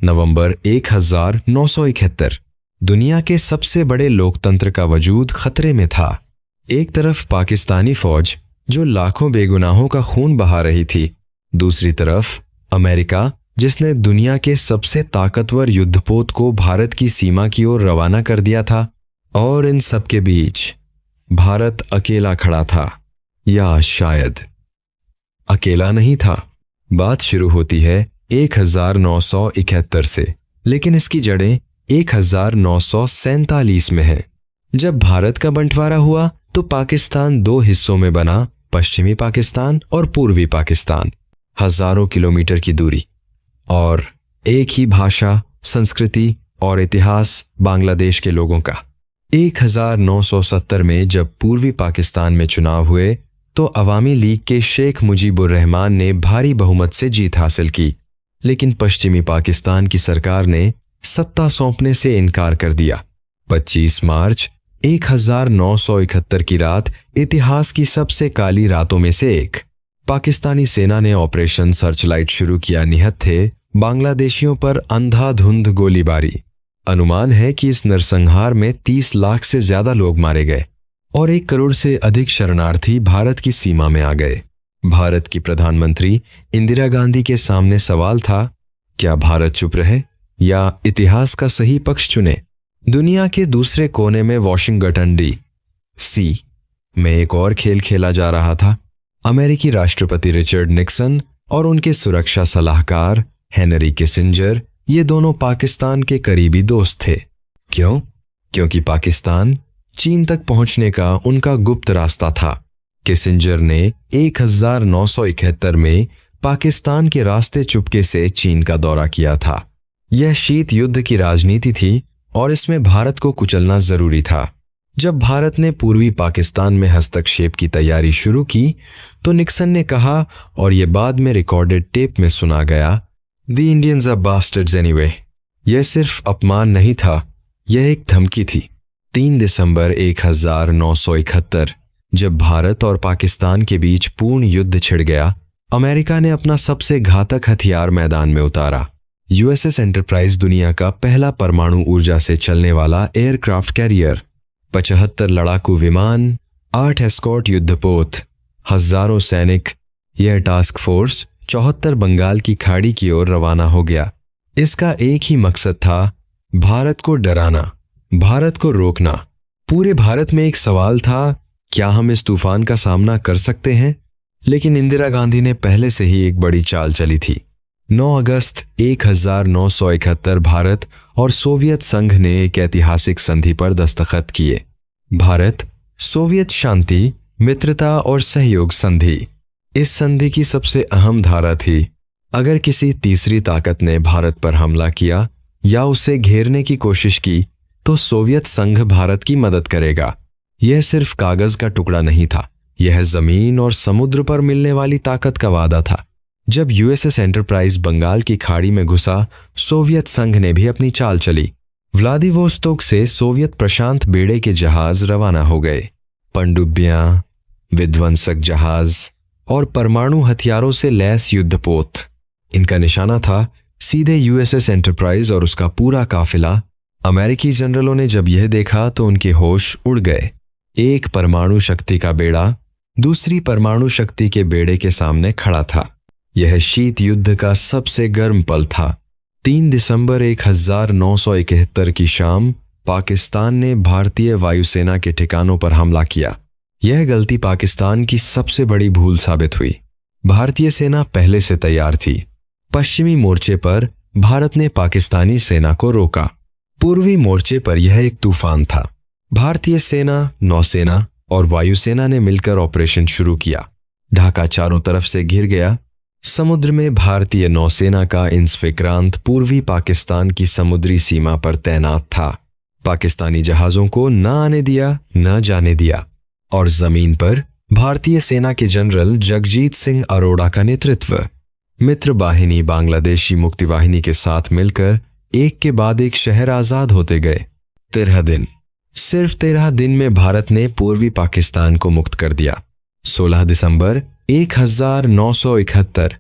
नवंबर 1971। दुनिया के सबसे बड़े लोकतंत्र का वजूद खतरे में था। एक तरफ पाकिस्तानी फौज जो लाखों बेगुनाहों का खून बहा रही थी, दूसरी तरफ अमेरिका जिसने दुनिया के सबसे ताकतवर युद्धपोत को भारत की सीमा की ओर रवाना कर दिया था। और इन सब के बीच भारत अकेला खड़ा था, या शायद अकेला नहीं था। बात शुरू होती है 1971 से, लेकिन इसकी जड़ें 1947 में है। जब भारत का बंटवारा हुआ तो पाकिस्तान दो हिस्सों में बना, पश्चिमी पाकिस्तान और पूर्वी पाकिस्तान। हजारों किलोमीटर की दूरी और एक ही भाषा, संस्कृति और इतिहास बांग्लादेश के लोगों का। 1970 में जब पूर्वी पाकिस्तान में चुनाव हुए तो अवामी लीग के शेख मुजीबुर रहमान ने भारी बहुमत से जीत हासिल की, लेकिन पश्चिमी पाकिस्तान की सरकार ने सत्ता सौंपने से इनकार कर दिया। 25 मार्च 1971 की रात इतिहास की सबसे काली रातों में से एक। पाकिस्तानी सेना ने ऑपरेशन सर्चलाइट शुरू किया। निहत्थे थे बांग्लादेशियों पर अंधाधुंध गोलीबारी। अनुमान है कि इस नरसंहार में 30 लाख से ज्यादा लोग मारे गए और 1 करोड़ से अधिक शरणार्थी भारत की सीमा में आ गए। भारत की प्रधानमंत्री इंदिरा गांधी के सामने सवाल था, क्या भारत चुप रहे या इतिहास का सही पक्ष चुने? दुनिया के दूसरे कोने में वाशिंगटन डी.सी. में एक और खेल खेला जा रहा था। अमेरिकी राष्ट्रपति रिचर्ड निक्सन और उनके सुरक्षा सलाहकार हेनरी किसिंजर, ये दोनों पाकिस्तान के करीबी दोस्त थे। क्यों? क्योंकि पाकिस्तान चीन तक पहुंचने का उनका गुप्त रास्ता था। किसिंजर ने 1971 में पाकिस्तान के रास्ते चुपके से चीन का दौरा किया था। यह शीत युद्ध की राजनीति थी और इसमें भारत को कुचलना जरूरी था। जब भारत ने पूर्वी पाकिस्तान में हस्तक्षेप की तैयारी शुरू की तो निक्सन ने कहा, और यह बाद में रिकॉर्डेड टेप में सुना गया, "The Indians are bastards anyway." यह सिर्फ अपमान नहीं था, यह एक धमकी थी। 3 दिसंबर 1971 जब भारत और पाकिस्तान के बीच पूर्ण युद्ध छिड़ गया, अमेरिका ने अपना सबसे घातक हथियार मैदान में उतारा। यूएसएस एंटरप्राइज दुनिया का पहला परमाणु ऊर्जा से चलने वाला एयरक्राफ्ट कैरियर, 75 लड़ाकू विमान, 8 एस्कॉर्ट युद्धपोत, हजारों सैनिक। यह टास्क फोर्स 74 बंगाल की खाड़ी की ओर रवाना हो गया। इसका एक ही मकसद था, भारत को डराना, भारत को रोकना। पूरे भारत में एक सवाल था, क्या हम इस तूफान का सामना कर सकते हैं? लेकिन इंदिरा गांधी ने पहले से ही एक बड़ी चाल चली थी। 9 अगस्त 1971 भारत और सोवियत संघ ने एक ऐतिहासिक संधि पर दस्तखत किए, भारत सोवियत शांति, मित्रता और सहयोग संधि। इस संधि की सबसे अहम धारा थी, अगर किसी तीसरी ताकत ने भारत पर हमला किया या उसे घेरने की कोशिश की तो सोवियत संघ भारत की मदद करेगा। यह सिर्फ कागज का टुकड़ा नहीं था, यह जमीन और समुद्र पर मिलने वाली ताकत का वादा था। जब यूएसएस एंटरप्राइज बंगाल की खाड़ी में घुसा, सोवियत संघ ने भी अपनी चाल चली। व्लादिवोस्तोक से सोवियत प्रशांत बेड़े के जहाज रवाना हो गए। पनडुब्बियां, विध्वंसक जहाज और परमाणु हथियारों से लैस युद्धपोत। इनका निशाना था सीधे यूएसएस एंटरप्राइज और उसका पूरा काफिला। अमेरिकी जनरलों ने जब यह देखा तो उनके होश उड़ गए। एक परमाणु शक्ति का बेड़ा दूसरी परमाणु शक्ति के बेड़े के सामने खड़ा था। यह शीत युद्ध का सबसे गर्म पल था। 3 दिसंबर 1971 की शाम पाकिस्तान ने भारतीय वायुसेना के ठिकानों पर हमला किया। यह गलती पाकिस्तान की सबसे बड़ी भूल साबित हुई। भारतीय सेना पहले से तैयार थी। पश्चिमी मोर्चे पर भारत ने पाकिस्तानी सेना को रोका। पूर्वी मोर्चे पर यह एक तूफान था। भारतीय सेना, नौसेना और वायुसेना ने मिलकर ऑपरेशन शुरू किया। ढाका चारों तरफ से घिर गया। समुद्र में भारतीय नौसेना का इंसविक्रांत पूर्वी पाकिस्तान की समुद्री सीमा पर तैनात था। पाकिस्तानी जहाजों को न आने दिया न जाने दिया। और जमीन पर भारतीय सेना के जनरल जगजीत सिंह अरोड़ा का नेतृत्व, मित्र बाहिनी बांग्लादेशी मुक्ति वाहिनी के साथ मिलकर एक के बाद एक शहर आजाद होते गए। 13 दिन, सिर्फ 13 दिन में भारत ने पूर्वी पाकिस्तान को मुक्त कर दिया। 16 दिसंबर 1971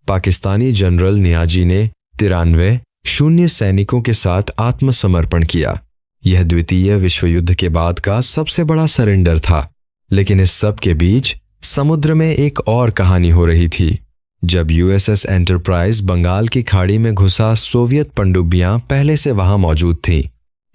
पाकिस्तानी जनरल नियाजी ने 93 शून्य सैनिकों के साथ आत्मसमर्पण किया। यह द्वितीय विश्व युद्ध के बाद का सबसे बड़ा सरेंडर था। लेकिन इस सब के बीच समुद्र में एक और कहानी हो रही थी। जब यूएसएस एंटरप्राइज बंगाल की खाड़ी में घुसा, सोवियत पनडुब्बियां पहले से वहां मौजूद थीं।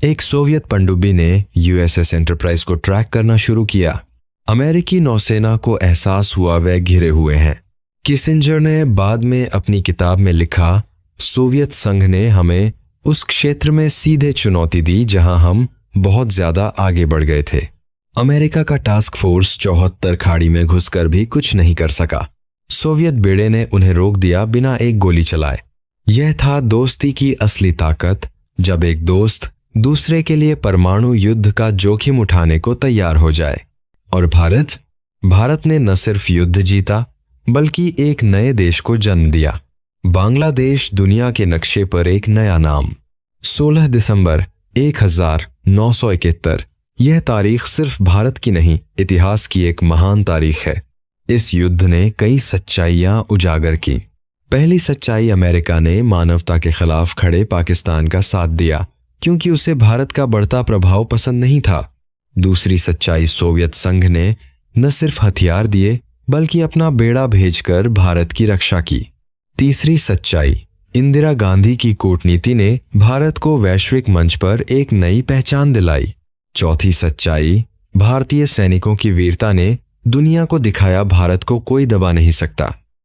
एक सोवियत पनडुब्बी ने यूएसएस एंटरप्राइज को ट्रैक करना शुरू किया। अमेरिकी नौसेना को एहसास हुआ वे घिरे हुए हैं। किसिंजर ने बाद में अपनी किताब में लिखा, सोवियत संघ ने हमें उस क्षेत्र में सीधे चुनौती दी जहां हम बहुत ज्यादा आगे बढ़ गए थे। अमेरिका का टास्क फोर्स 74 खाड़ी में घुसकर भी कुछ नहीं कर सका। सोवियत बेड़े ने उन्हें रोक दिया बिना एक गोली चलाए। यह था दोस्ती की असली ताकत, जब एक दोस्त दूसरे के लिए परमाणु युद्ध का जोखिम उठाने को तैयार हो जाए। और भारत ने न सिर्फ युद्ध जीता बल्कि एक नए देश को जन्म दिया। बांग्लादेश दुनिया के नक्शे पर एक नया नाम। 16 दिसंबर 1971। यह तारीख सिर्फ भारत की नहीं, इतिहास की एक महान तारीख है। इस युद्ध ने कई सच्चाइयां उजागर की। पहली सच्चाई, अमेरिका ने मानवता के खिलाफ खड़े पाकिस्तान का साथ दिया क्योंकि उसे भारत का बढ़ता प्रभाव पसंद नहीं था। दूसरी सच्चाई, सोवियत संघ ने न सिर्फ हथियार दिए बल्कि अपना बेड़ा भेजकर भारत की रक्षा की। तीसरी सच्चाई, इंदिरा गांधी की कूटनीति ने भारत को वैश्विक मंच पर एक नई पहचान दिलाई। चौथी सच्चाई, भारतीय सैनिकों की वीरता ने दुनिया को दिखाया भारत को कोई दबा नहीं सकता।